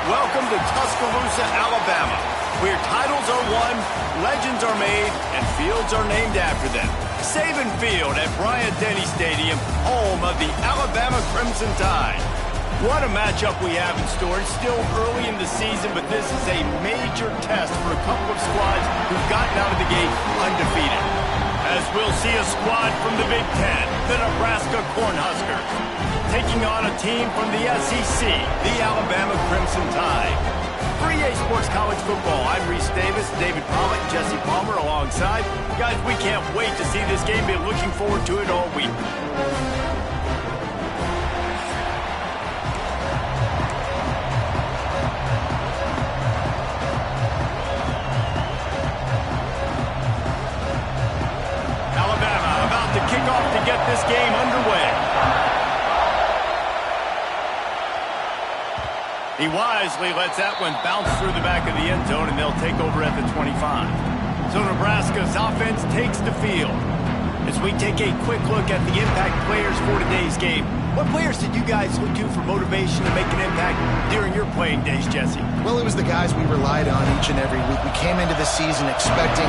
Welcome to Tuscaloosa, Alabama, where titles are won, legends are made, and fields are named after them. Saban Field at Bryant-Denny Stadium, home of the Alabama Crimson Tide. What a matchup we have in store. It's still early in the season, but this is a major test for a couple of squads who've gotten out of the gate undefeated. As we'll see a squad from the Big Ten, the Nebraska Cornhuskers, taking on a team from the SEC, the Alabama Crimson Tide. For EA Sports College Football, I'm Reese Davis, David Pollack, Jesse Palmer alongside. Guys, we can't wait to see this game. Been looking forward to it all week. Alabama about to kick off to get this game underway. He wisely lets that one bounce through the back of the end zone, and they'll take over at the 25. So Nebraska's offense takes the field. As we take a quick look at the impact players for today's game, what players did you guys look to for motivation to make an impact during your playing days, Jesse? Well, it was the guys we relied on each and every week. We came into the season expecting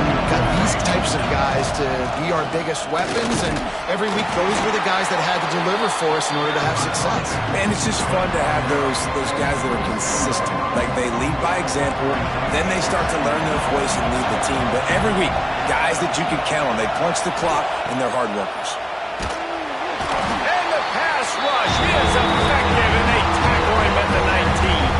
these types of guys to be our biggest weapons, and every week those were the guys that had to deliver for us in order to have success. Man, it's just fun to have those guys that are consistent. Like, they lead by example, then they start to learn their voice and lead the team. But every week, guys that you can count on, they punch the clock, and they're hard workers. And the pass rush is effective, and they tackle him at the 19.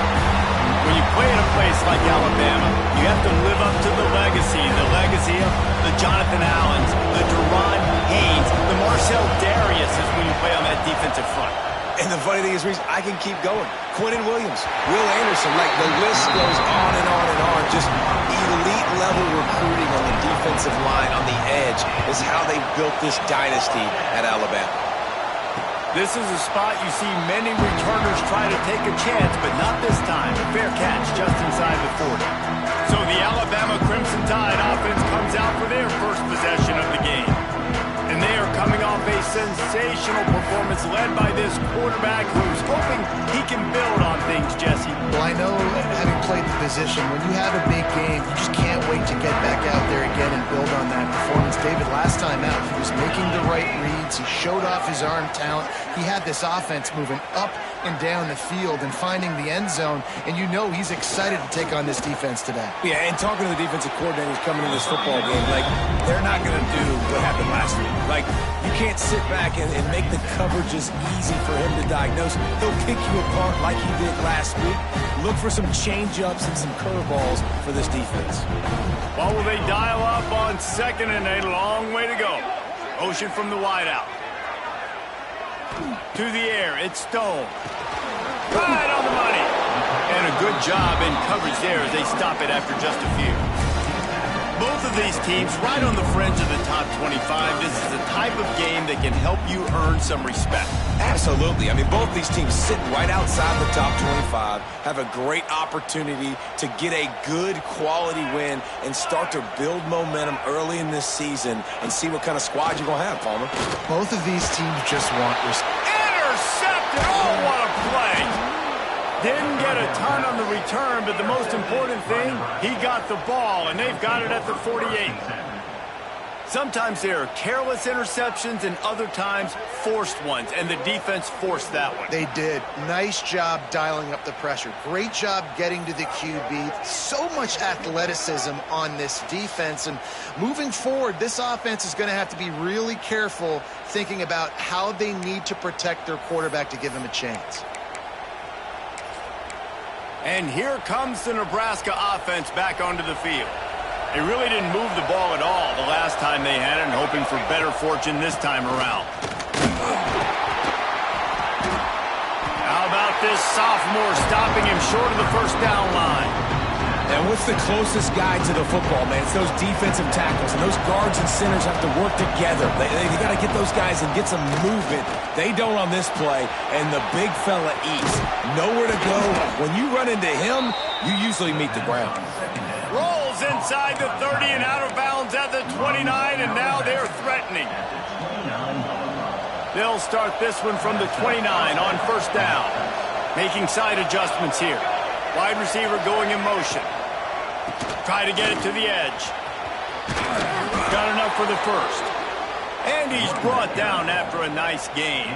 When you play in a place like Alabama, you have to live up to the legacy of the Jonathan Allens, the Deron Haynes, the Marcel Dariuses when you play on that defensive front. And the funny thing is, Reese, I can keep going. Quentin Williams, Will Anderson, like the list goes on and on and on. Just elite level recruiting on the defensive line, on the edge, is how they built this dynasty at Alabama. This is a spot you see many returners try to take a chance, but not this time. A fair catch just inside the 40. So the Alabama Crimson Tide offense comes out for their first possession of the game. And they are coming off a sensational performance led by this quarterback who's hoping he can build on things, Jesse. Well, I know, having played the position, when you have a big game, you just can't wait to get back out there again and build on that performance. David, last time out, he was making the right reads. He showed off his arm talent. He had this offense moving up and down the field and finding the end zone, and you know he's excited to take on this defense today. Yeah, and talking to the defensive coordinators coming into this football game, like, they're not going to do what happened last week. Like, you can't sit back and make the coverages easy for him to diagnose. He'll pick you apart like he did last week. Look for some change-ups and some curveballs for this defense. What will they dial up on second and a long way to go? Motion from the wideout. To the air, it's Stone. Right on the money. And a good job in coverage there as they stop it after just a few. Both of these teams right on the fringe of the top 25. This is the type of game that can help you earn some respect. Absolutely. I mean, both these teams sitting right outside the top 25 have a great opportunity to get a good quality win and start to build momentum early in this season and see what kind of squad you're going to have, Palmer. Both of these teams just want respect. Intercepted! Oh, what a play! Didn't get a ton on the return, but the most important thing, he got the ball, and they've got it at the 48. Sometimes there are careless interceptions, and other times forced ones, and the defense forced that one. They did. Nice job dialing up the pressure. Great job getting to the QB. So much athleticism on this defense, and moving forward, this offense is going to have to be really careful thinking about how they need to protect their quarterback to give him a chance. And here comes the Nebraska offense back onto the field. They really didn't move the ball at all the last time they had it, and hoping for better fortune this time around. How about this sophomore stopping him short of the first down line? And what's the closest guy to the football, man? It's those defensive tackles, and those guards and centers have to work together. They got to get those guys and get some movement. They don't on this play, and the big fella eats. Nowhere to go. When you run into him, you usually meet the ground. Rolls inside the 30 and out of bounds at the 29, and now they're threatening. They'll start this one from the 29 on first down. Making side adjustments here. Wide receiver going in motion. Try to get it to the edge. Got enough for the first. And he's brought down after a nice gain.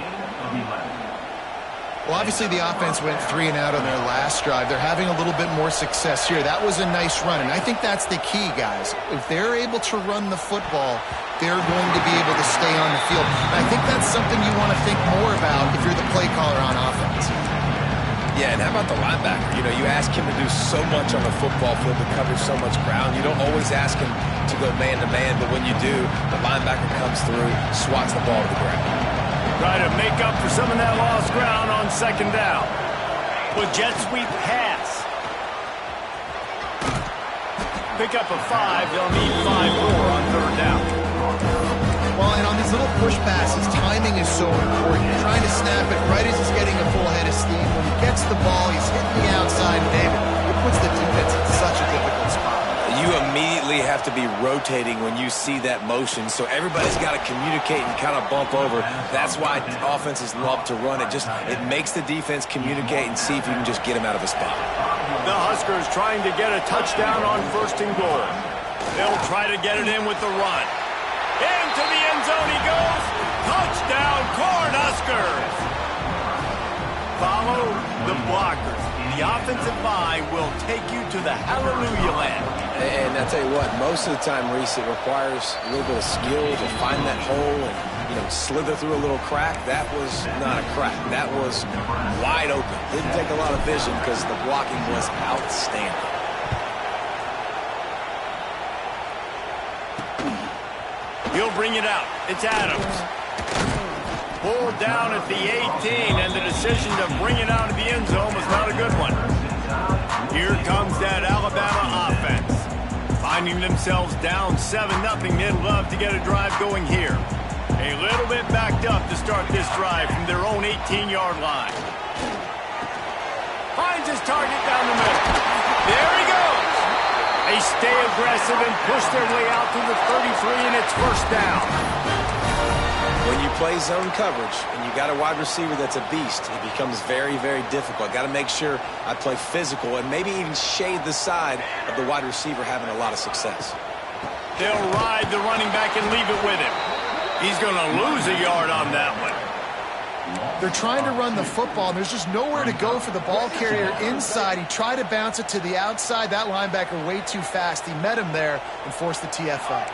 Well, obviously the offense went 3 and out on their last drive. They're having a little bit more success here. That was a nice run, and I think that's the key, guys. If they're able to run the football, they're going to be able to stay on the field. And I think that's something you want to think more about if you're the play caller on offense. Yeah, and how about the linebacker? You know, you ask him to do so much on the football field to cover so much ground. You don't always ask him to go man-to-man, but when you do, the linebacker comes through, swats the ball to the ground. Try to make up for some of that lost ground on second down. With jet sweep pass. Pick up a 5. They'll need 5 more on third down. Well, and on these little push passes, timing is so important. You're trying to snap it right as he's getting a full head of steam. When he gets the ball, he's hitting the outside, and David, it puts the defense in such a difficult spot. You immediately have to be rotating when you see that motion, so everybody's got to communicate and kind of bump over. That's why offenses love to run it. It makes the defense communicate and see if you can just get him out of a spot. The Huskers trying to get a touchdown on first and goal. They'll try to get it in with the run. Into the end zone he goes. Touchdown, Cornhuskers. Follow the blockers. The offensive line will take you to the hallelujah land. And I tell you what, most of the time, Reese, it requires a little bit of skill to find that hole and, you know, slither through a little crack. That was not a crack. That was wide open. Didn't take a lot of vision because the blocking was outstanding. He'll bring it out. It's Adams. Pulled down at the 18, and the decision to bring it out of the end zone was not a good one. Here comes that Alabama offense. Finding themselves down 7-0, they'd love to get a drive going here. A little bit backed up to start this drive from their own 18-yard line. Finds his target down the middle. There he goes. They stay aggressive and push their way out to the 33, and it's first down. When you play zone coverage and you got a wide receiver that's a beast, it becomes very, very difficult. Got to make sure I play physical and maybe even shade the side of the wide receiver having a lot of success. They'll ride the running back and leave it with him. He's going to lose a yard on that one. They're trying to run the football, and there's just nowhere to go for the ball carrier inside. He tried to bounce it to the outside. That linebacker way too fast. He met him there and forced the TFL.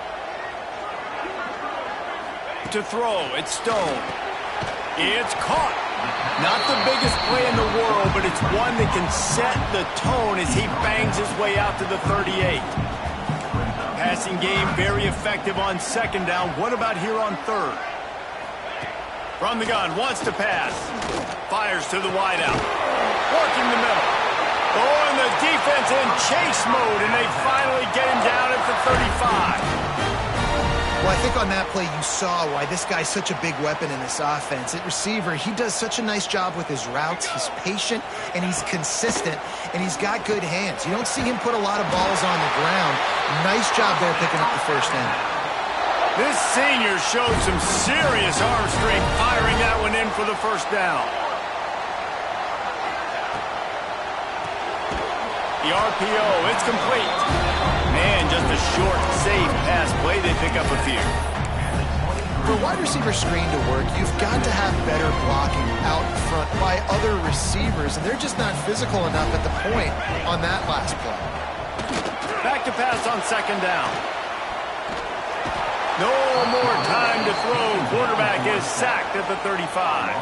To throw, it's Stone. It's caught. Not the biggest play in the world, but it's one that can set the tone as he bangs his way out to the 38. Passing game very effective on second down. What about here on third? From the gun, wants to pass. Fires to the wideout. Working the middle. Oh, and the defense in chase mode, and they finally get him down at the 35. Well, I think on that play you saw why this guy's such a big weapon in this offense. At receiver, he does such a nice job with his routes. He's patient, and he's consistent, and he's got good hands. You don't see him put a lot of balls on the ground. Nice job there picking up the first down. This senior showed some serious arm strength firing that one in for the first down. The RPO, it's complete. Man, just a short, safe pass play. They pick up a few. For a wide receiver screen to work, you've got to have better blocking out in front by other receivers, and they're just not physical enough at the point on that last play. Back to pass on second down. No more time to throw. Quarterback is sacked at the 35.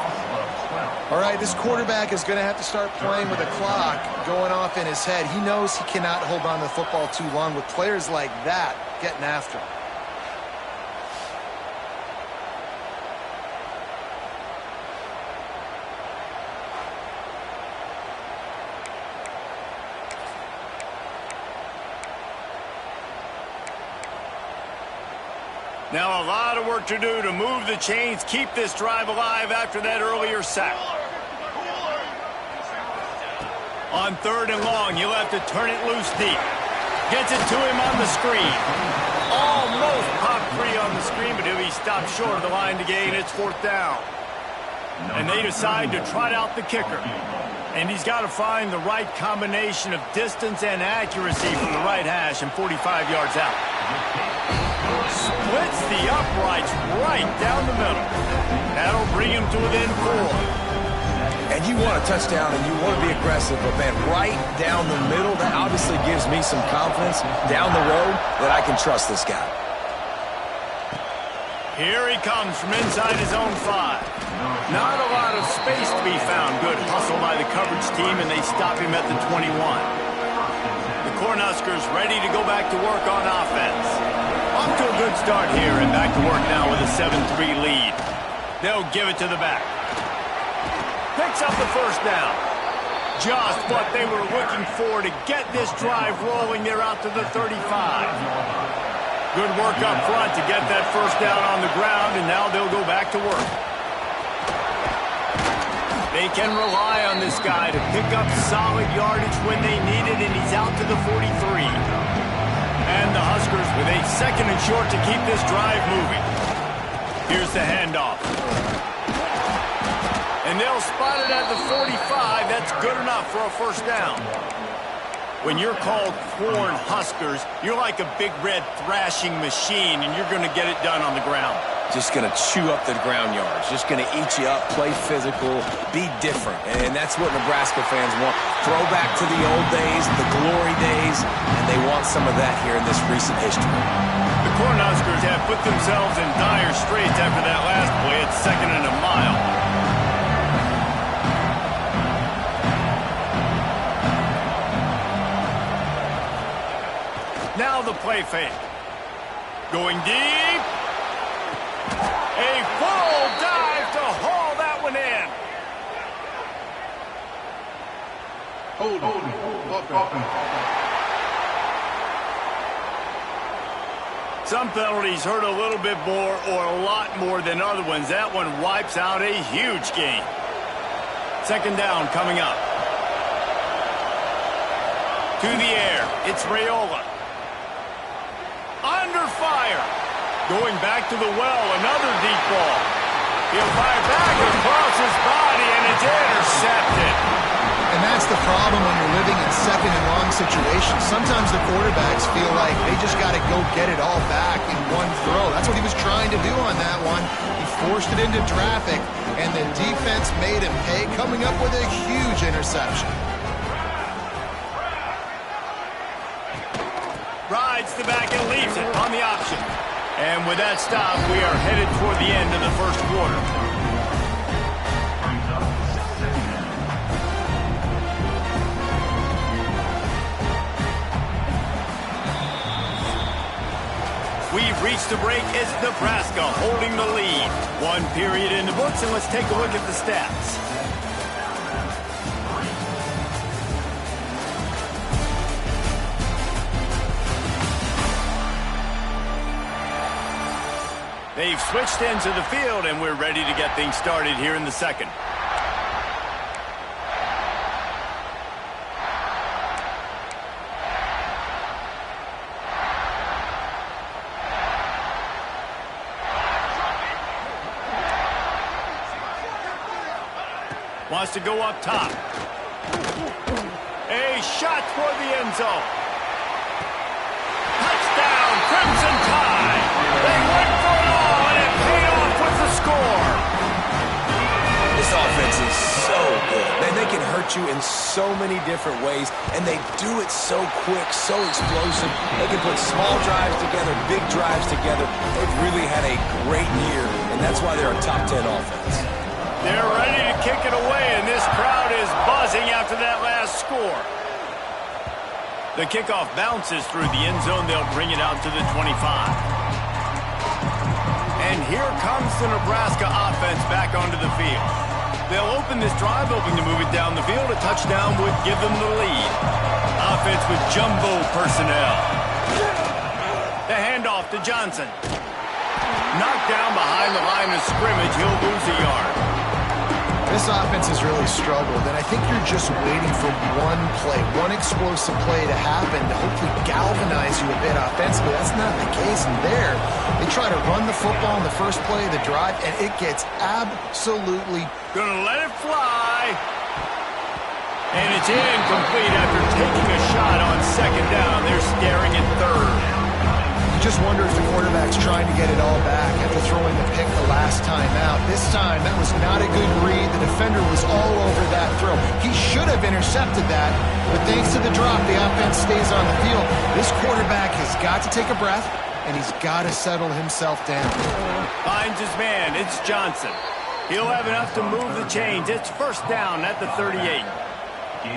All right, this quarterback is going to have to start playing with a clock going off in his head. He knows he cannot hold on to the football too long with players like that getting after him. Now a lot of work to do to move the chains, keep this drive alive after that earlier sack. On third and long, he'll have to turn it loose deep. Gets it to him on the screen. Almost popped free on the screen, but he'll be stopped short of the line to gain. It's fourth down. And they decide to trot out the kicker. And he's got to find the right combination of distance and accuracy from the right hash and 45 yards out. Splits the uprights right down the middle. That'll bring him to within 4. And you want a touchdown and you want to be aggressive, but man, right down the middle, that obviously gives me some confidence down the road that I can trust this guy. Here he comes from inside his own 5. Not a lot of space to be found. Good hustle by the coverage team, and they stop him at the 21. The Cornhuskers ready to go back to work on offense. Off to a good start here, and back to work now with a 7-3 lead. They'll give it to the back. Picks up the first down. Just what they were looking for to get this drive rolling. They're out to the 35. Good work up front to get that first down on the ground, and now they'll go back to work. They can rely on this guy to pick up solid yardage when they need it, and he's out to the 43. And the Huskers with a 2nd and short to keep this drive moving. Here's the handoff. And they'll spot it at the 45. That's good enough for a first down. When you're called Corn Huskers, you're like a big red thrashing machine, and you're going to get it done on the ground. Just going to chew up the ground yards. Just going to eat you up, play physical, be different. And that's what Nebraska fans want. Throw back to the old days, the glory days, and they want some of that here in this recent history. The Cornhuskers have put themselves in dire straits after that last play at 2nd and a mile. Now the play fake. Going deep. A full dive to haul that one in. Some penalties hurt a little bit more or a lot more than other ones. That one wipes out a huge gain. 2nd down coming up. To the air. It's Raiola. Under fire. Going back to the well, another deep ball. He'll fire back across his body, and it's intercepted. And that's the problem when you're living in 2nd and long situations. Sometimes the quarterbacks feel like they just got to go get it all back in one throw. That's what he was trying to do on that one. He forced it into traffic, and the defense made him pay, coming up with a huge interception. Rides the back and leaves it on the option. And with that stop, we are headed toward the end of the first quarter. We've reached the break. It's Nebraska holding the lead. 1 period in the books, and let's take a look at the stats. They've switched into the field, and we're ready to get things started here in the second. Wants to go up top. A shot toward the end zone. Touchdown, Crimson Tide. They went for it all, and it paid off with the score. This offense is so good. Man, they can hurt you in so many different ways, and they do it so quick, so explosive. They can put small drives together, big drives together. They've really had a great year, and that's why they're a top 10 offense. They're ready to kick it away, and this crowd is buzzing after that last score. The kickoff bounces through the end zone. They'll bring it out to the 25. And here comes the Nebraska offense back onto the field. They'll open this drive, hoping to move it down the field. A touchdown would give them the lead. Offense with jumbo personnel. The handoff to Johnson. Knocked down behind the line of scrimmage. He'll lose a yard. This offense has really struggled, and I think you're just waiting for one play, one explosive play to happen to hopefully galvanize you a bit offensively. That's not the case in there. They try to run the football in the first play of the drive, and it gets absolutely... Gonna let it fly. And it's incomplete after taking a shot on second down. They're staring at third. You just wonder if the quarterback's trying to get it all back after throwing the pick the last time out. This time, that was not a good read. The defender was all over that throw. He should have intercepted that, but thanks to the drop, the offense stays on the field. This quarterback has got to take a breath, and he's got to settle himself down. Finds his man. It's Johnson. He'll have enough to move the chains. It's first down at the 38.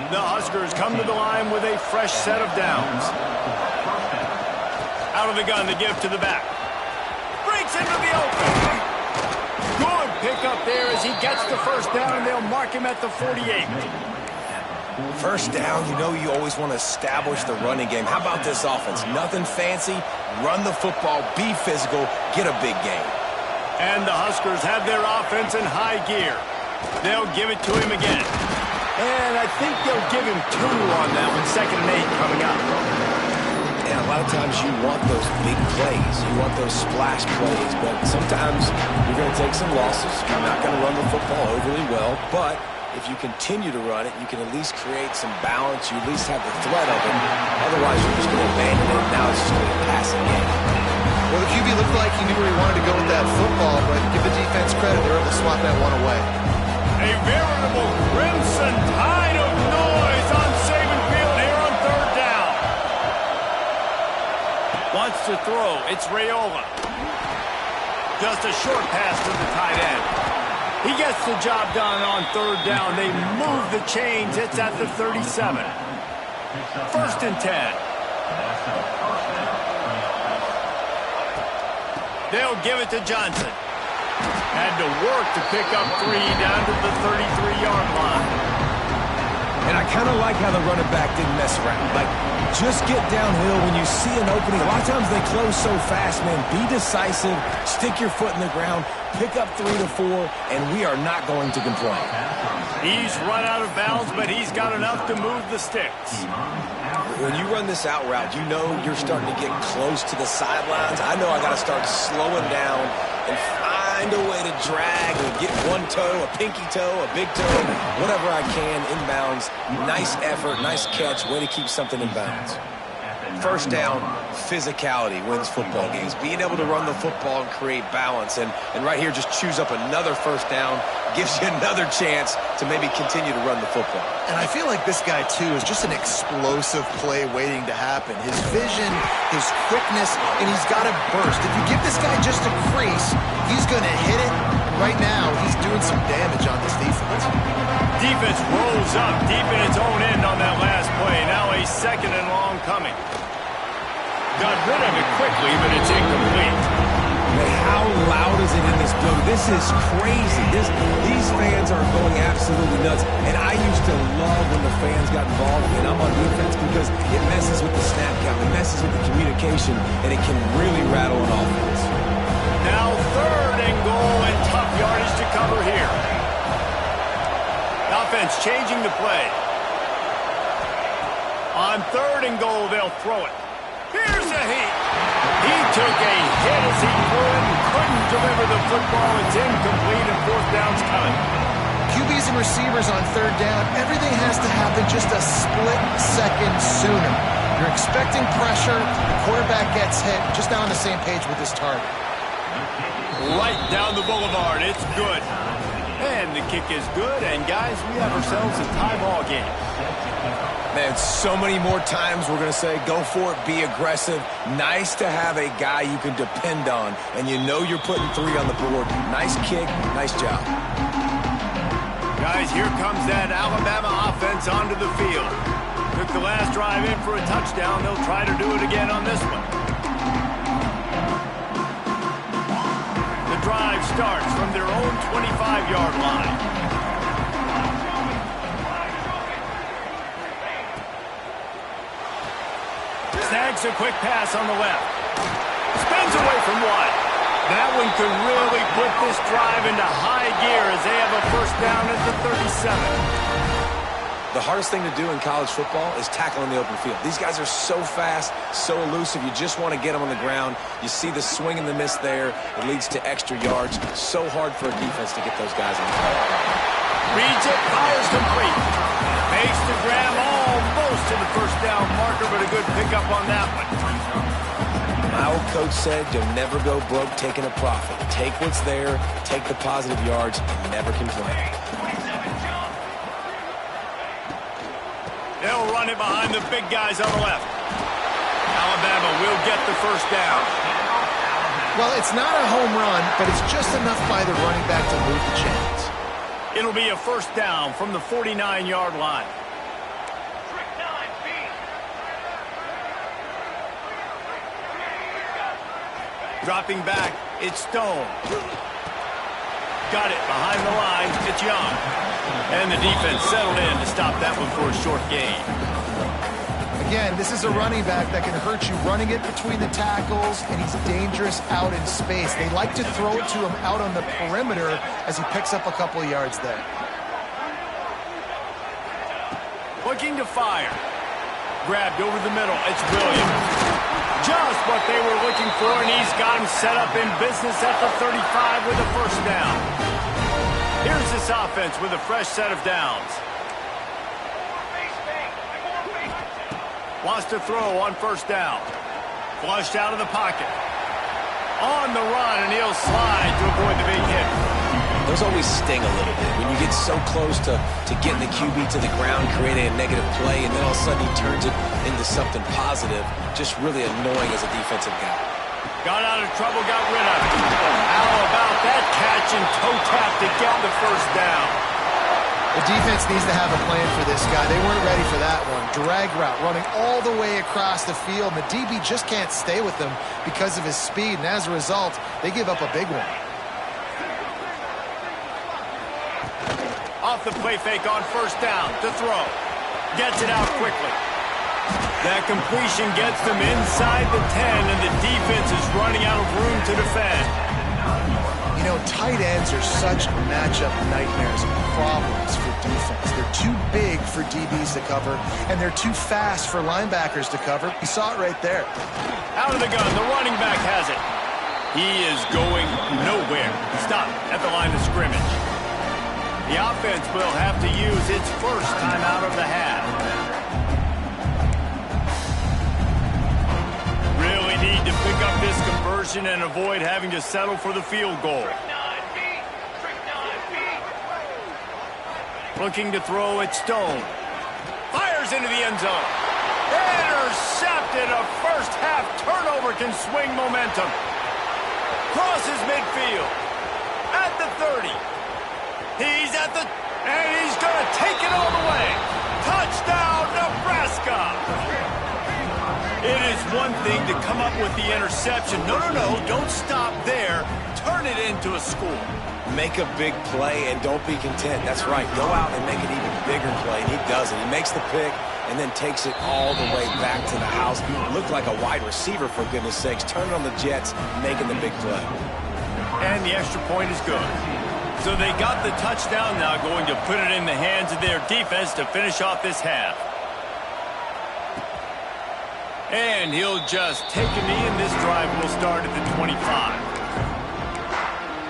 The Huskers come to the line with a fresh set of downs. Out of the gun, the give to the back. Breaks into the open. Good pickup there as he gets the first down, and they'll mark him at the 48. First down, you know you always want to establish the running game. How about this offense? Nothing fancy. Run the football, be physical, get a big gain. And the Huskers have their offense in high gear. They'll give it to him again. And I think they'll give him 2 on that one. 2nd and 8 coming up. And a lot of times you want those big plays. You want those splash plays. But sometimes you're going to take some losses. You're not going to run the football overly well. But if you continue to run it, you can at least create some balance. You at least have the threat of it. Otherwise, you're just going to abandon it. Now it's just going to be a passing game. Well, the QB looked like he knew where he wanted to go with that football, but give the defense credit. They were able to swat that one away. A veritable crimson tide of noise on Saban Field here on 3rd down. Wants to throw. It's Raiola. Just a short pass to the tight end. He gets the job done on 3rd down. They move the chains. It's at the 37. 1st and 10. They'll give it to Johnson. Had to work to pick up 3 down to the 33-yard line. And I kind of like how the running back didn't mess around. Like, just get downhill when you see an opening. A lot of times they close so fast, man. Be decisive. Stick your foot in the ground. Pick up 3 to 4, and we are not going to complain. He's run out of bounds, but he's got enough to move the sticks. When you run this out route, you know you're starting to get close to the sidelines. I know I got to start slowing down and find a way to drag and get one toe, a pinky toe, a big toe, whatever I can inbounds. Nice effort, nice catch, way to keep something in bounds. First down, physicality wins football games. Being able to run the football and create balance. And right here, just choose up another first down. Gives you another chance to maybe continue to run the football. And I feel like this guy, too, is just an explosive play waiting to happen. His vision, his quickness, and he's got a burst. If you give this guy just a crease, he's going to hit it. Right now, he's doing some damage on this defense. Defense rolls up deep in its own end on that last play. Now a 2nd and long coming. Got rid of it quickly, but it's incomplete. Man, how loud is it in this building? This is crazy. These fans are going absolutely nuts. And I used to love when the fans got involved, and I'm on defense because it messes with the snap count. It messes with the communication, and it can really rattle an offense. Now 3rd and goal and tough yardage to cover here. Offense changing the play. On 3rd and goal, they'll throw it. Here's a heat. He took a hit as he threw it and couldn't deliver the football. It's incomplete and 4th down's coming. QBs and receivers on 3rd down, everything has to happen just a split second sooner. You're expecting pressure, the quarterback gets hit, just not on the same page with his target. Right down the boulevard, it's good. And the kick is good, and guys, we have ourselves a tie ball game. Man, so many more times we're going to say, go for it, be aggressive. Nice to have a guy you can depend on, and you know you're putting 3 on the board. Nice kick, nice job. Guys, here comes that Alabama offense onto the field. Took the last drive in for a touchdown. They'll try to do it again on this one. The drive starts from their own 25-yard line. Snags a quick pass on the left. Spins away from one. That one could really put this drive into high gear as they have a first down at the 37. The hardest thing to do in college football is tackle in the open field. These guys are so fast, so elusive. You just want to get them on the ground. You see the swing and the miss there. It leads to extra yards. So hard for a defense to get those guys on the ground. Reads it, fires complete. Makes the grab almost to the first down marker, but a good pickup on that one. My old coach said you'll never go broke taking a profit. Take what's there, take the positive yards, and never complain. They'll run it behind the big guys on the left. Alabama will get the first down. Well, it's not a home run, but it's just enough by the running back to move the chains. It'll be a first down from the 49-yard line. Dropping back, it's Stone. Got it behind the line, it's Young. And the defense settled in to stop that one for a short gain. Again, this is a running back that can hurt you running it between the tackles, and he's dangerous out in space. They like to throw it to him out on the perimeter as he picks up a couple of yards there. Looking to fire. Grabbed over the middle, it's Williams. Just what they were looking for, and he's got him set up in business at the 35 with a first down. Here's this offense with a fresh set of downs. Wants to throw on first down. Flushed out of the pocket. On the run, and he'll slide to avoid the big hit. Those always sting a little bit. When you get so close to getting the QB to the ground, creating a negative play, and then all of a sudden he turns it into something positive, just really annoying as a defensive guy. Got out of trouble, got rid of it. How about that catch and toe tap to get the first down? The defense needs to have a plan for this guy. They weren't ready for that one. Drag route, running all the way across the field. And the DB just can't stay with them because of his speed. And as a result, they give up a big one. Off the play fake on first down to throw. Gets it out quickly. That completion gets them inside the 10, and the defense is running out of room to defend. You know, tight ends are such matchup nightmares and problems for defense. They're too big for DBs to cover, and they're too fast for linebackers to cover. You saw it right there. Out of the gun, the running back has it. He is going nowhere. Stop at the line of scrimmage. The offense will have to use its first time out of the half. Really need to pick up this conversion and avoid having to settle for the field goal. Looking to throw at Stone. Fires into the end zone. Intercepted. A first half turnover can swing momentum. Crosses midfield. At the 30. He's at the... and he's going to take it all the way. Touchdown, Nebraska. It is one thing to come up with the interception. No, don't stop there. Turn it into a score. Make a big play and don't be content. That's right. Go out and make an even bigger play, and he does it. He makes the pick and then takes it all the way back to the house. Looked like a wide receiver, for goodness sakes. Turn it on the Jets, making the big play. And the extra point is good. So they got the touchdown now, going to put it in the hands of their defense to finish off this half. And he'll just take a knee, and this drive will start at the 25.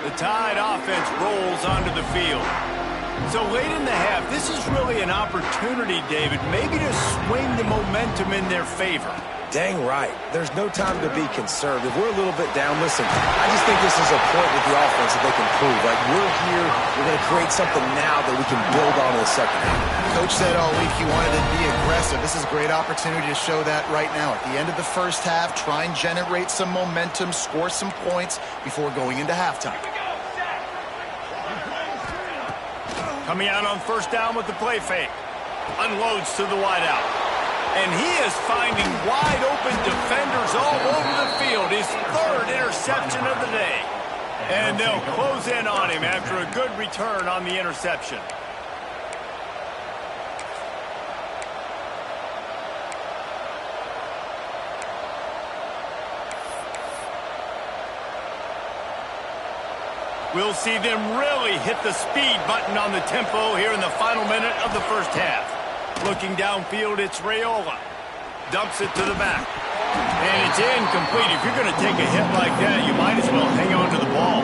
The Tide offense rolls onto the field. So late in the half, this is really an opportunity, David, maybe to swing the momentum in their favor. Dang right. There's no time to be conservative. We're a little bit down. Listen, I just think this is a point with the offense that they can prove. Like, we're here, we're going to create something now that we can build on in the second half. Coach said all week he wanted to be aggressive. This is a great opportunity to show that right now. At the end of the first half, try and generate some momentum, score some points before going into halftime. Coming out on first down with the play fake. Unloads to the wideout. And he is finding wide-open defenders all over the field. His third interception of the day. And they'll close in on him after a good return on the interception. We'll see them really hit the speed button on the tempo here in the final minute of the first half. Looking downfield, it's Raiola. Dumps it to the back. And it's incomplete. If you're going to take a hit like that, you might as well hang on to the ball.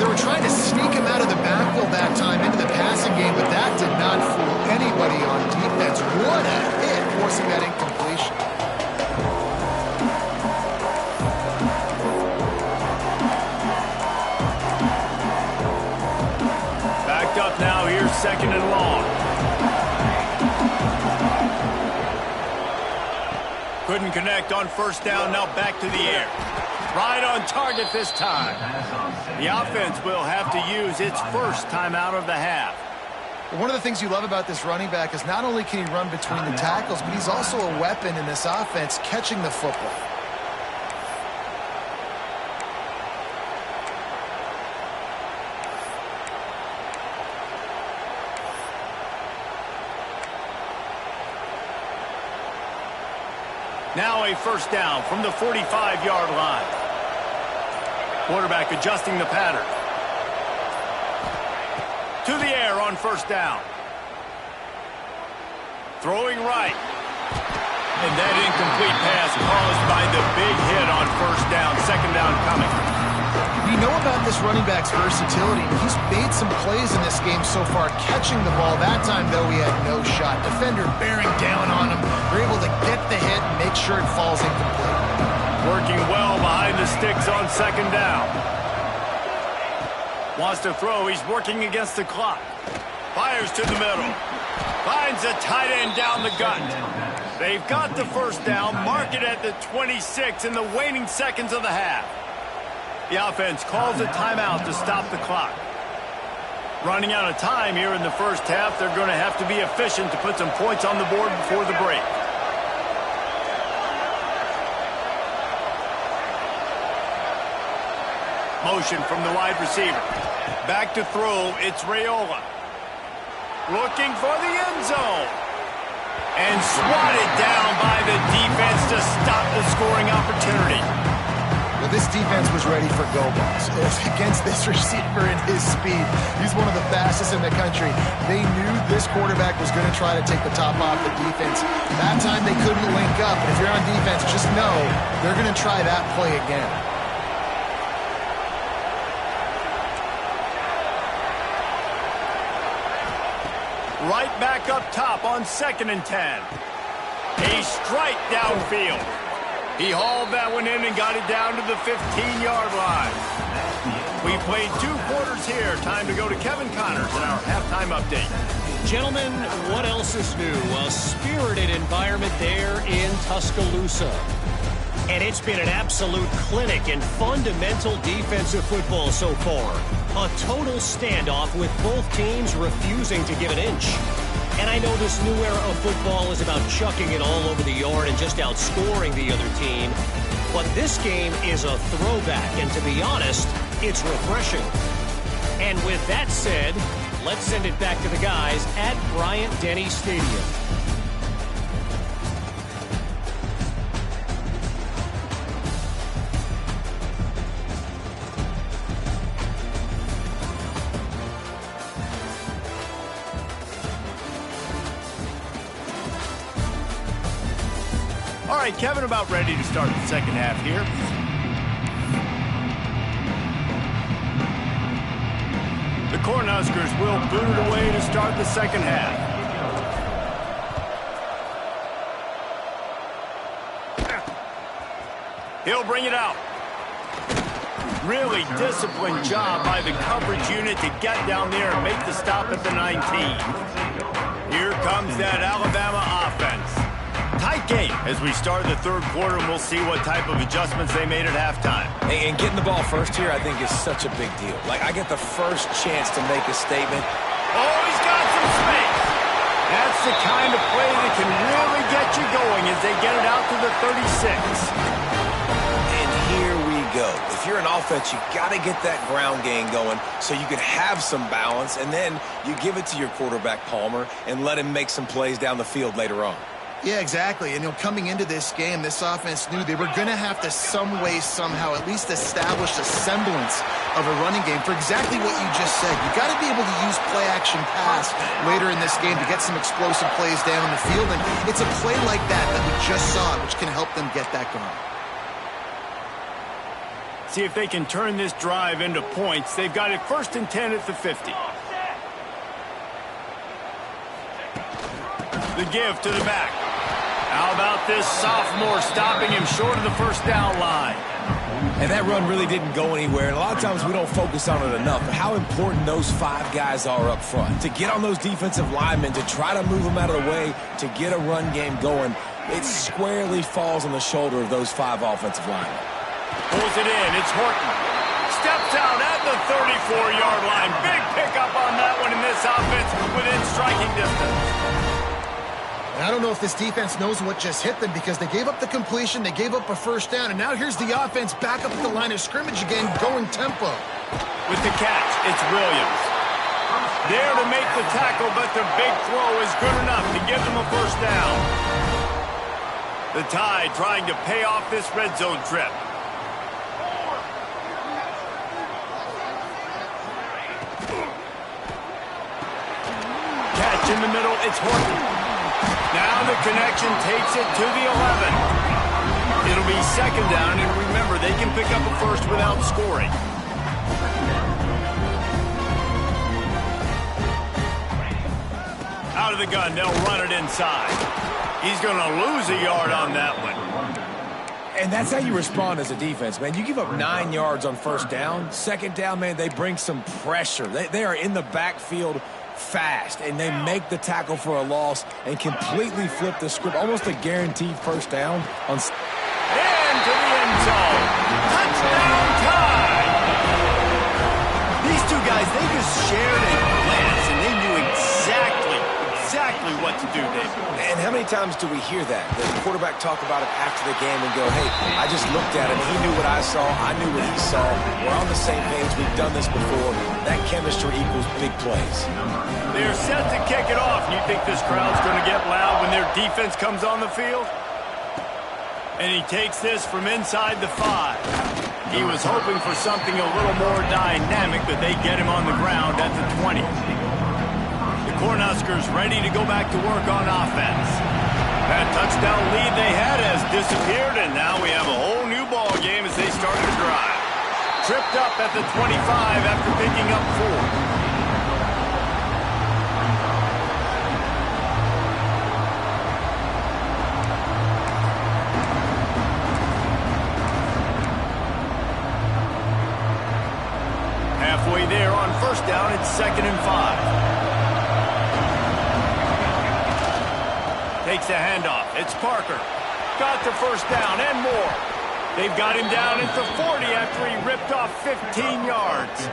They were trying to sneak him out of the backfield that time into the passing game, but that did not fool anybody on defense. What a hit, forcing that incompletion. Backed up now, here's 2nd and long. Couldn't connect on 1st down, now back to the air. Right on target this time. The offense will have to use its first timeout of the half. One of the things you love about this running back is not only can he run between the tackles, but he's also a weapon in this offense catching the football. Now a 1st down from the 45-yard line. Quarterback adjusting the pattern. To the air on 1st down. Throwing right. And that incomplete pass caused by the big hit on 1st down. 2nd down coming. You know about this running back's versatility. He's made some plays in this game so far, catching the ball. That time, though, he had no shot. Defender bearing down on him. They're able to get the hit and make sure it falls incomplete. Working well behind the sticks on 2nd down. Wants to throw. He's working against the clock. Fires to the middle. Finds a tight end down the gut. They've got the 1st down. Mark it at the 26 in the waning seconds of the half. The offense calls a timeout to stop the clock. Running out of time here in the 1st half. They're going to have to be efficient to put some points on the board before the break. Motion from the wide receiver. Back to throw, it's Raiola. Looking for the end zone. And swatted down by the defense to stop the scoring opportunity. Well, this defense was ready for go balls. Against this receiver and his speed, he's one of the fastest in the country. They knew this quarterback was going to try to take the top off the defense. That time they couldn't link up. But if you're on defense, just know they're going to try that play again. Right back up top on 2nd and 10. A strike downfield. He hauled that one in and got it down to the 15-yard line. We played 2 quarters here. Time to go to Kevin Connors in our halftime update. Gentlemen, what else is new? A spirited environment there in Tuscaloosa. And it's been an absolute clinic in fundamental defensive football so far. A total standoff with both teams refusing to give an inch. And I know this new era of football is about chucking it all over the yard and just outscoring the other team. But this game is a throwback, and to be honest, it's refreshing. And with that said, let's send it back to the guys at Bryant-Denny Stadium. All right, Kevin, about ready to start the 2nd half here. The Cornhuskers will boot it away to start the 2nd half. He'll bring it out. Really disciplined job by the coverage unit to get down there and make the stop at the 19. Here comes that Alabama offense. Tight game as we start the 3rd quarter, and we'll see what type of adjustments they made at halftime. And getting the ball first here, I think, is such a big deal. Like, I get the first chance to make a statement. Oh, he's got some space. That's the kind of play that can really get you going as they get it out to the 36. And here we go. If you're an offense, you got to get that ground game going so you can have some balance, and then you give it to your quarterback, Palmer, and let him make some plays down the field later on. Yeah, exactly. And coming into this game, this offense knew they were going to have to some way, somehow, at least establish a semblance of a running game for exactly what you just said. You got to be able to use play-action pass later in this game to get some explosive plays down the field. And it's a play like that that we just saw, which can help them get that going. See if they can turn this drive into points. They've got it 1st and 10 at the 50. The give to the back. How about this sophomore stopping him short of the first down line? And that run really didn't go anywhere. And a lot of times we don't focus on it enough, but how important those 5 guys are up front. To get on those defensive linemen, to try to move them out of the way, to get a run game going, it squarely falls on the shoulder of those 5 offensive linemen. Pulls it in. It's Horton. Steps out at the 34-yard line. Big pickup on that one in this offense within striking distance. And I don't know if this defense knows what just hit them because they gave up the completion, they gave up a first down, and now here's the offense back up at the line of scrimmage again, going tempo. With the catch, it's Williams. There to make the tackle, but the big throw is good enough to give them a first down. The Tide trying to pay off this red zone trip. Catch in the middle, it's Horton. Now the connection takes it to the 11. It'll be 2nd down, and remember, they can pick up a first without scoring. Out of the gun, they'll run it inside. He's going to lose a yard on that one. And that's how you respond as a defense, man. You give up 9 yards on 1st down. 2nd down, man, they bring some pressure. They are in the backfield fast, and they make the tackle for a loss and completely flip the script. Almost a guaranteed first down. Into the end zone. Touchdown Tide! These 2 guys, they just shared a glance, and they knew exactly what to do, David. And how many times do we hear that? The quarterback talk about it after the game and go, hey, I just looked at him. He knew what I saw. I knew what he saw. We're on the same page. We've done this before. That chemistry equals big plays. They're set to kick it off. You think this crowd's going to get loud when their defense comes on the field? And he takes this from inside the 5. He was hoping for something a little more dynamic, but they get him on the ground at the 20. The Cornhuskers ready to go back to work on offense. That touchdown lead they had has disappeared, and now we have a whole new ball game as they start to drive. Tripped up at the 25 after picking up 4. Halfway there on 1st down, it's 2nd and 5. Takes the handoff. It's Parker. Got the first down and more. They've got him down at the 40 after he ripped off 15 yards.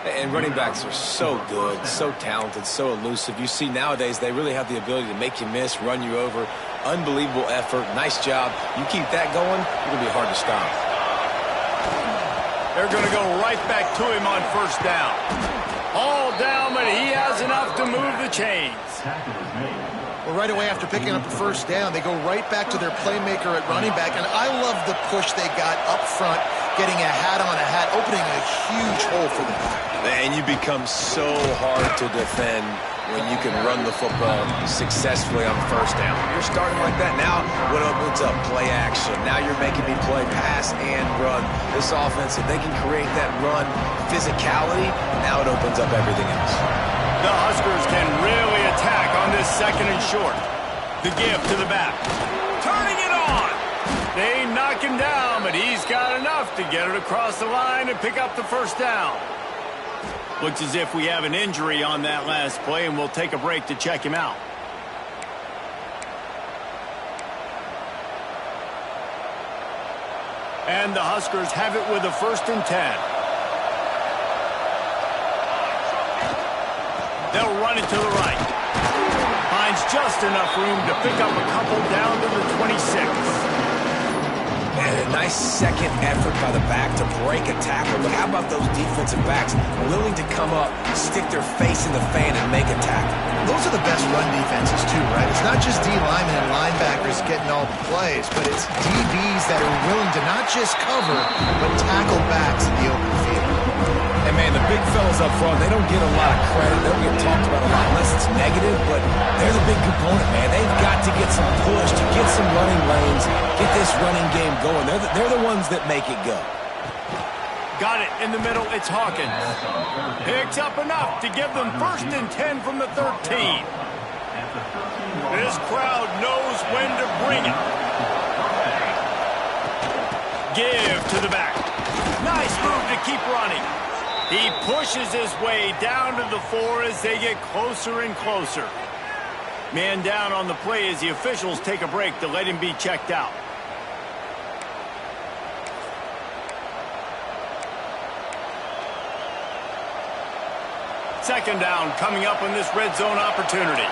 And running backs are so good, so talented, so elusive. You see nowadays they really have the ability to make you miss, run you over. Unbelievable effort. Nice job. You keep that going, it'll be hard to stop. They're going to go right back to him on 1st down. All down, but he has enough to move the chains. Well, right away after picking up a first down, they go right back to their playmaker at running back, and I love the push they got up front, getting a hat on a hat, opening a huge hole for them. And you become so hard to defend when you can run the football successfully on 1st down. You're starting like that. Now what opens up? Play action. Now you're making me play pass and run. This offense, if they can create that run physicality, now it opens up everything else. The Huskers can really attack on this 2nd and short. The give to the back. Turning it on. They knock him down, but he's got enough to get it across the line and pick up the first down. Looks as if we have an injury on that last play, and we'll take a break to check him out. And the Huskers have it with a 1st and 10. They'll run it to the right. Finds just enough room to pick up a couple down to the 26. And a nice second effort by the back to break a tackle. But how about those defensive backs willing to come up, stick their face in the fan, and make a tackle? Those are the best run defenses, too, right? It's not just D linemen and linebackers getting all the plays, but it's DBs that are willing to not just cover, but tackle backs in the open field. And, man, the big fellas up front, they don't get a lot of credit. They don't get talked about a lot unless it's negative, but they're the big component, man. They've got to get some push, to get some running lanes, get this running game going. They're the ones that make it go. Got it in the middle. It's Hawkins. Picks up enough to give them 1st and 10 from the 13. This crowd knows when to bring it. Give to the back. Nice move to keep running. He pushes his way down to the 4 as they get closer and closer. Man down on the play as the officials take a break to let him be checked out. Second down coming up on this red zone opportunity.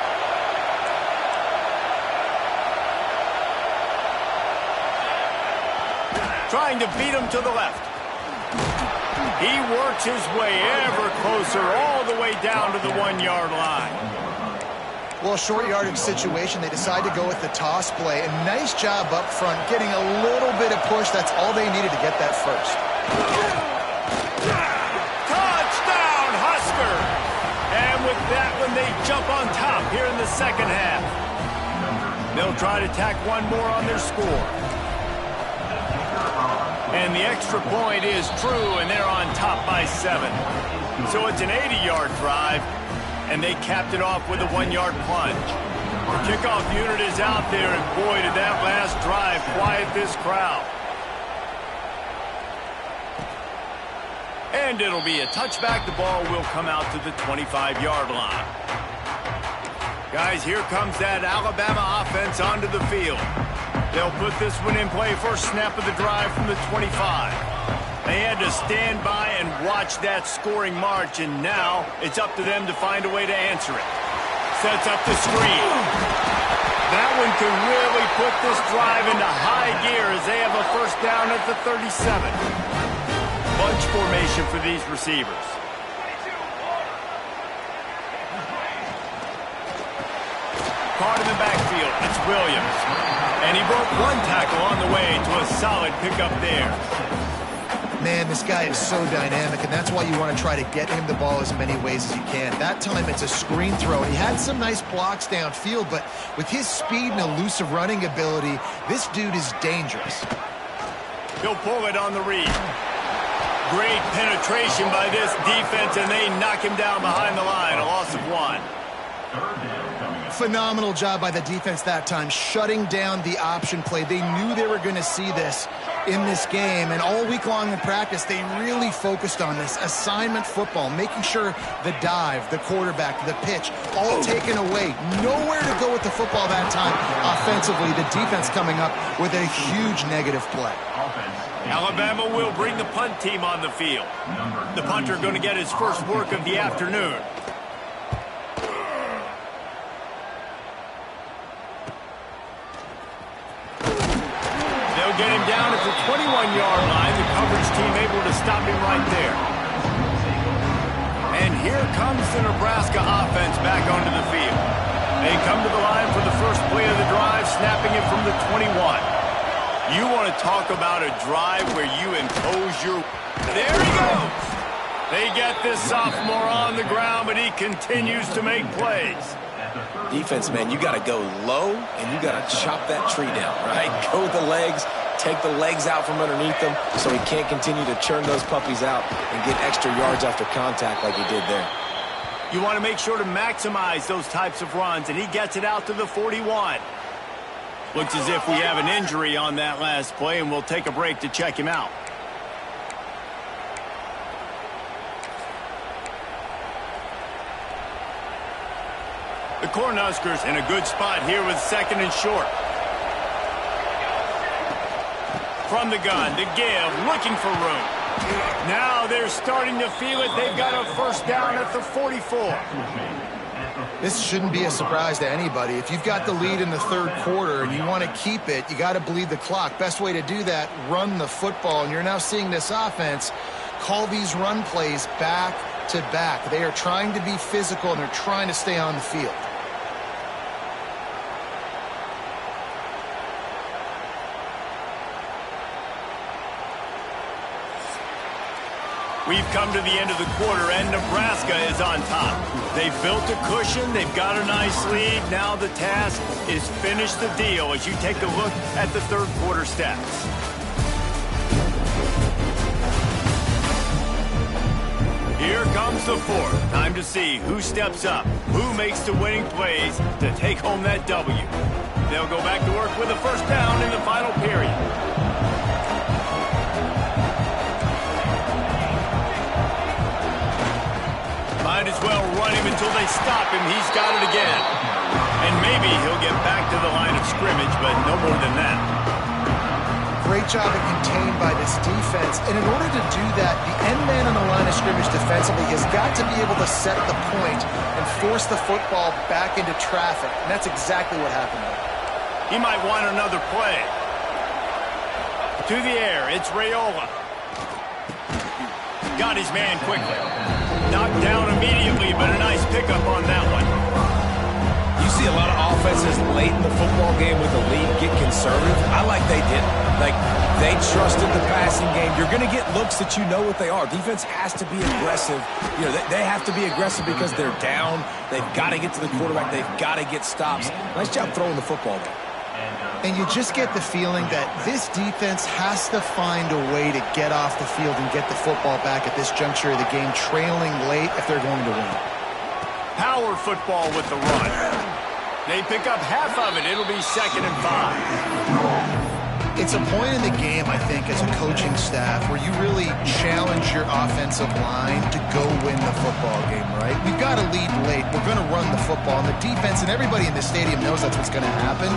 Trying to beat him to the left. He works his way ever closer all the way down to the 1-yard line. Well, short yardage situation, they decide to go with the toss play. And nice job up front, getting a little bit of push. That's all they needed to get that first. Touchdown, Husker! And with that one, they jump on top here in the second half. They'll try to tack one more on their score. And the extra point is true, and they're on top by 7. So it's an 80-yard drive, and they capped it off with a 1-yard plunge. The kickoff unit is out there, and boy, did that last drive quiet this crowd. And it'll be a touchback. The ball will come out to the 25-yard line. Guys, here comes that Alabama offense onto the field. They'll put this one in play. First snap of the drive from the 25. They had to stand by and watch that scoring march, and now it's up to them to find a way to answer it. Sets up the screen. That one can really put this drive into high gear as they have a first down at the 37. Bunch formation for these receivers. Caught in the backfield. It's Williams. And he broke one tackle on the way to a solid pickup there. Man, this guy is so dynamic, and that's why you want to try to get him the ball as many ways as you can. That time, it's a screen throw. He had some nice blocks downfield, but with his speed and elusive running ability, this dude is dangerous. He'll pull it on the read. Great penetration by this defense, and they knock him down behind the line. A loss of 1. Phenomenal job by the defense that time, shutting down the option play. They knew they were going to see this in this game, and all week long in practice, they really focused on this assignment football, making sure the dive, the quarterback, the pitch, all taken away. Nowhere to go with the football that time offensively. The defense coming up with a huge negative play. Alabama will bring the punt team on the field. The punter going to get his first work of the afternoon. Get him down at the 21-yard line. The coverage team able to stop him right there. And here comes the Nebraska offense back onto the field. They come to the line for the first play of the drive, snapping it from the 21. You want to talk about a drive where you impose your... There he goes! They get this sophomore on the ground, but he continues to make plays. Defense, man, you got to go low, and you got to chop that tree down, right? Go with the legs. Take the legs out from underneath them so he can't continue to churn those puppies out and get extra yards after contact like he did there. You want to make sure to maximize those types of runs, and he gets it out to the 41. Looks as if we have an injury on that last play, and we'll take a break to check him out. The Cornhuskers in a good spot here with 2nd and short. From the gun, the give, looking for room. Now they're starting to feel it. They've got a first down at the 44. This shouldn't be a surprise to anybody. If you've got the lead in the third quarter and you want to keep it, you got to bleed the clock. Best way to do that, run the football. And you're now seeing this offense call these run plays back to back. They are trying to be physical, and they're trying to stay on the field. We've come to the end of the quarter, and Nebraska is on top. They've built a cushion. They've got a nice lead. Now the task is finish the deal as you take a look at the third quarter stats. Here comes the fourth. Time to see who steps up, who makes the winning plays to take home that W. They'll go back to work with a first down in the final period. Might as well run him until they stop him. He's got it again. And maybe he'll get back to the line of scrimmage, but no more than that. Great job at contained by this defense. And in order to do that, the end man on the line of scrimmage defensively has got to be able to set the point and force the football back into traffic. And that's exactly what happened there. He might want another play. To the air, it's Raiola. Got his man quickly. Knocked down immediately, but a nice pickup on that one. You see a lot of offenses late in the football game with the lead get conservative. I like they didn't. Like, they trusted the passing game. You're going to get looks that you know what they are. Defense has to be aggressive. You know, they have to be aggressive because they're down. They've got to get to the quarterback. They've got to get stops. Nice job throwing the football there. And you just get the feeling that this defense has to find a way to get off the field and get the football back at this juncture of the game, trailing late if they're going to win. Power football with the run. They pick up half of it. It'll be 2nd and 5. It's a point in the game, I think, as a coaching staff where you really challenge your offensive line to go win the football game, right? We've got to lead late. We're going to run the football. And the defense and everybody in the stadium knows that's what's going to happen.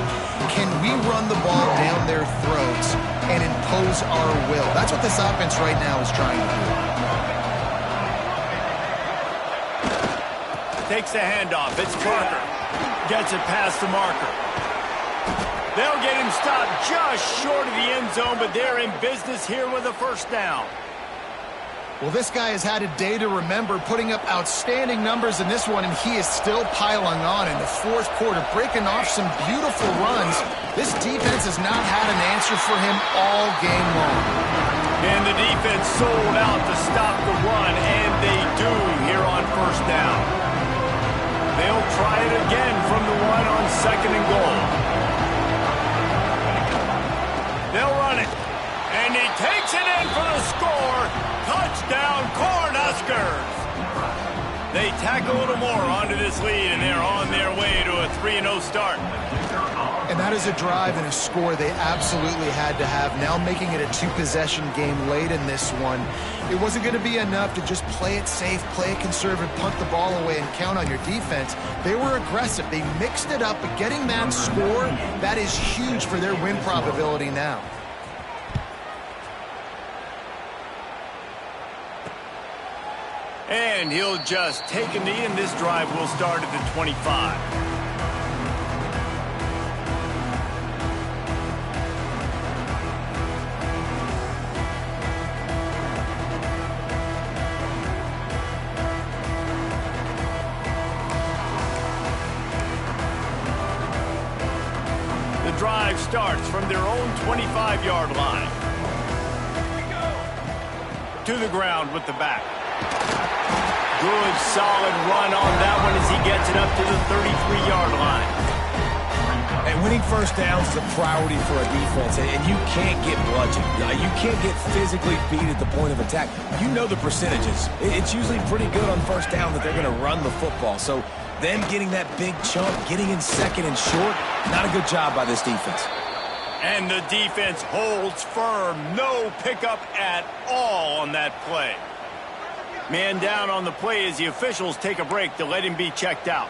Can we run the ball down their throats and impose our will? That's what this offense right now is trying to do. Takes the handoff. It's Parker. Gets it past the marker. They'll get him stopped just short of the end zone, but they're in business here with a first down. Well, this guy has had a day to remember, putting up outstanding numbers in this one, and he is still piling on in the fourth quarter, breaking off some beautiful runs. This defense has not had an answer for him all game long. And the defense sold out to stop the run, and they do here on first down. They'll try it again from the one on 2nd and goal. They'll run it. And he takes it in for the score. Touchdown, Cornhuskers. They tack a little more onto this lead, and they're on their way to a 3-0 start. And that is a drive and a score they absolutely had to have. Now making it a 2-possession game late in this one. It wasn't going to be enough to just play it safe, play it conservative, punt the ball away, and count on your defense. They were aggressive. They mixed it up, but getting that score, that is huge for their win probability now. And he'll just take a knee, and this drive will start at the 25. Drive starts from their own 25-yard line. To the ground with the back. Good, solid run on that one as he gets it up to the 33-yard line. And winning first downs is a priority for a defense, and you can't get bludgeoned. You can't get physically beat at the point of attack. You know the percentages. It's usually pretty good on first down that they're going to run the football. So them getting that big chunk, getting in 2nd and short, not a good job by this defense. And the defense holds firm. No pickup at all on that play. Man down on the play as the officials take a break to let him be checked out.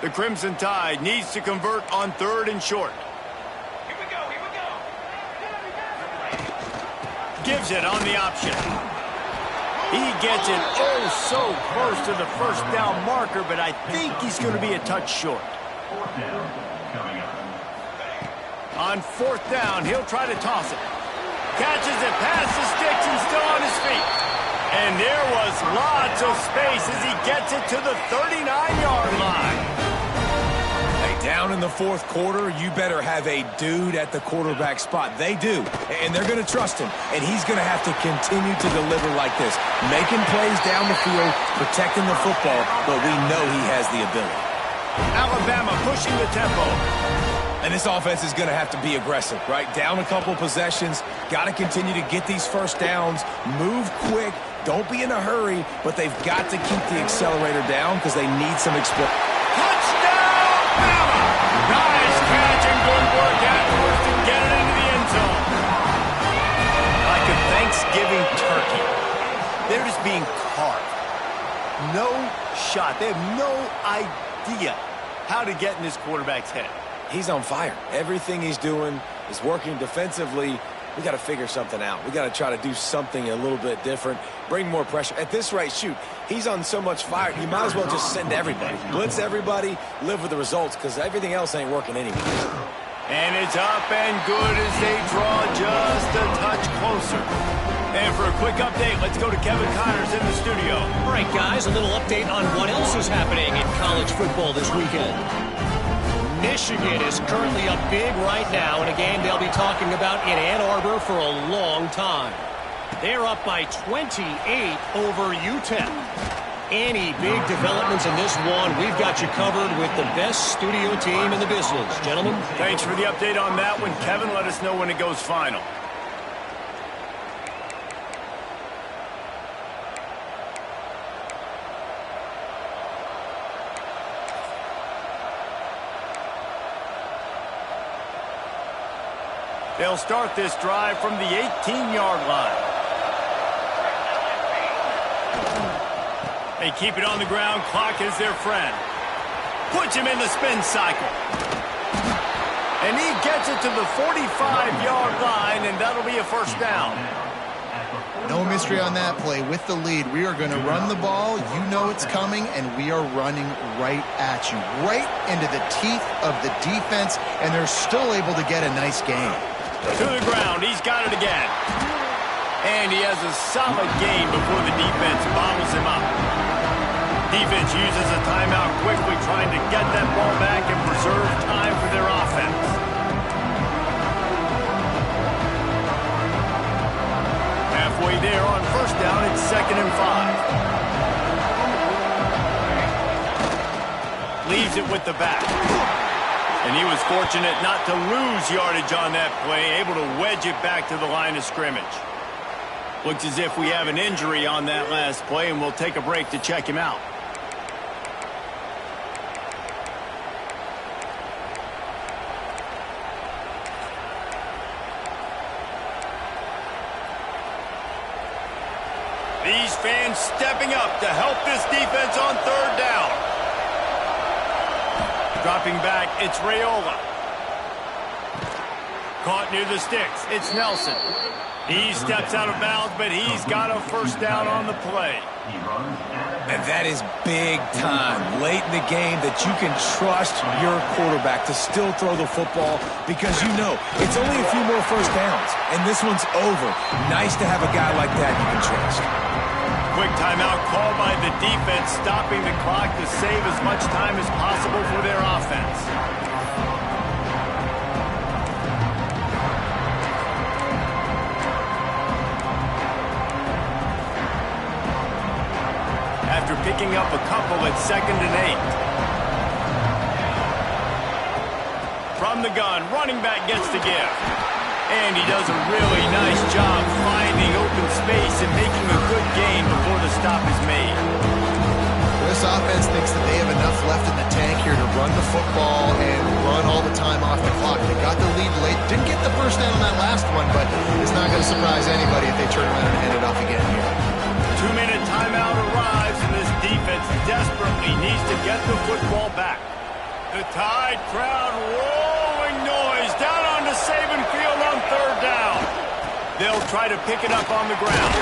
The Crimson Tide needs to convert on 3rd and short. Here we go, here we go. Gives it on the option. He gets it oh so close to the first down marker, but I think he's going to be a touch short. On 4th down, he'll try to toss it. Catches it past the sticks and still on his feet. And there was lots of space as he gets it to the 39-yard line. Hey, down in the fourth quarter, you better have a dude at the quarterback spot. They do, and they're going to trust him. And he's going to have to continue to deliver like this, making plays down the field, protecting the football, but we know he has the ability. Alabama pushing the tempo. And this offense is going to have to be aggressive, right? Down a couple possessions, got to continue to get these first downs, move quick, Don't be in a hurry, but they've got to keep the accelerator down because they need some explosion. Touchdown, Bama! Nice catch and good work afterwards to get it into the end zone. Like a Thanksgiving turkey, they're just being carved. No shot. They have no idea how to get in this quarterback's head. He's on fire. Everything he's doing is working defensively. We got to figure something out. We got to try to do something a little bit different, bring more pressure. At this rate, shoot, he's on so much fire, you might as well just send everybody. Blitz everybody, live with the results, because everything else ain't working anyway. And it's up and good as they draw just a touch closer. And for a quick update, let's go to Kevin Connors in the studio. All right, guys, a little update on what else is happening in college football this weekend. Michigan is currently up big right now in a game they'll be talking about in Ann Arbor for a long time. They're up by 28 over UTEP. Any big developments in this one, we've got you covered with the best studio team in the business. Gentlemen. Thanks for the update on that one, Kevin. Let us know when it goes final. They'll start this drive from the 18-yard line. They keep it on the ground. Clock is their friend. Puts him in the spin cycle. And he gets it to the 45-yard line, and that'll be a first down. No mystery on that play. With the lead, we are going to run the ball. You know it's coming, and we are running right at you, right into the teeth of the defense, and they're still able to get a nice gain. To the ground. He's got it again. And he has a solid gain before the defense bobbles him up. Defense uses a timeout quickly, trying to get that ball back and preserve time for their offense. Halfway there on first down, it's 2nd and 5. Leaves it with the back. And he was fortunate not to lose yardage on that play, able to wedge it back to the line of scrimmage. Looks as if we have an injury on that last play, and we'll take a break to check him out. These fans stepping up to help this defense on 3rd down. Dropping back, it's Raiola. Caught near the sticks, it's Nelson. He steps out of bounds, but he's got a first down on the play. And that is big time late in the game that you can trust your quarterback to still throw the football because you know it's only a few more first downs, and this one's over. Nice to have a guy like that you can trust. Quick timeout called by the defense, stopping the clock to save as much time as possible for their offense. After picking up a couple at 2nd and 8. From the gun, running back gets the give. And he does a really nice job finding open space and making a good gain before the stop is made. This offense thinks that they have enough left in the tank here to run the football and run all the time off the clock. They got the lead late. Didn't get the first down on that last one, but it's not going to surprise anybody if they turn around and hand it off again here. 2-minute timeout arrives, and this defense desperately needs to get the football back. The Tide crowd rolling noise down onto Saban Field on 3rd down. They'll try to pick it up on the ground.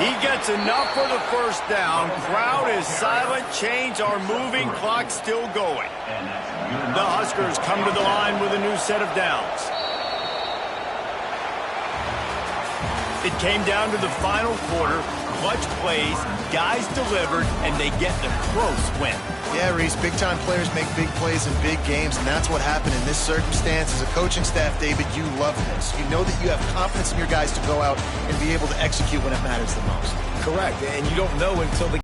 He gets enough for the first down. Crowd is silent. Chains are moving. Clock still going. The Huskers come to the line with a new set of downs. It came down to the final quarter. Clutch plays, guys delivered, and they get the close win. Yeah, Reese, big-time players make big plays in big games, and that's what happened in this circumstance. As a coaching staff, David, you love this. You know that you have confidence in your guys to go out and be able to execute when it matters the most. Correct, and you don't know until the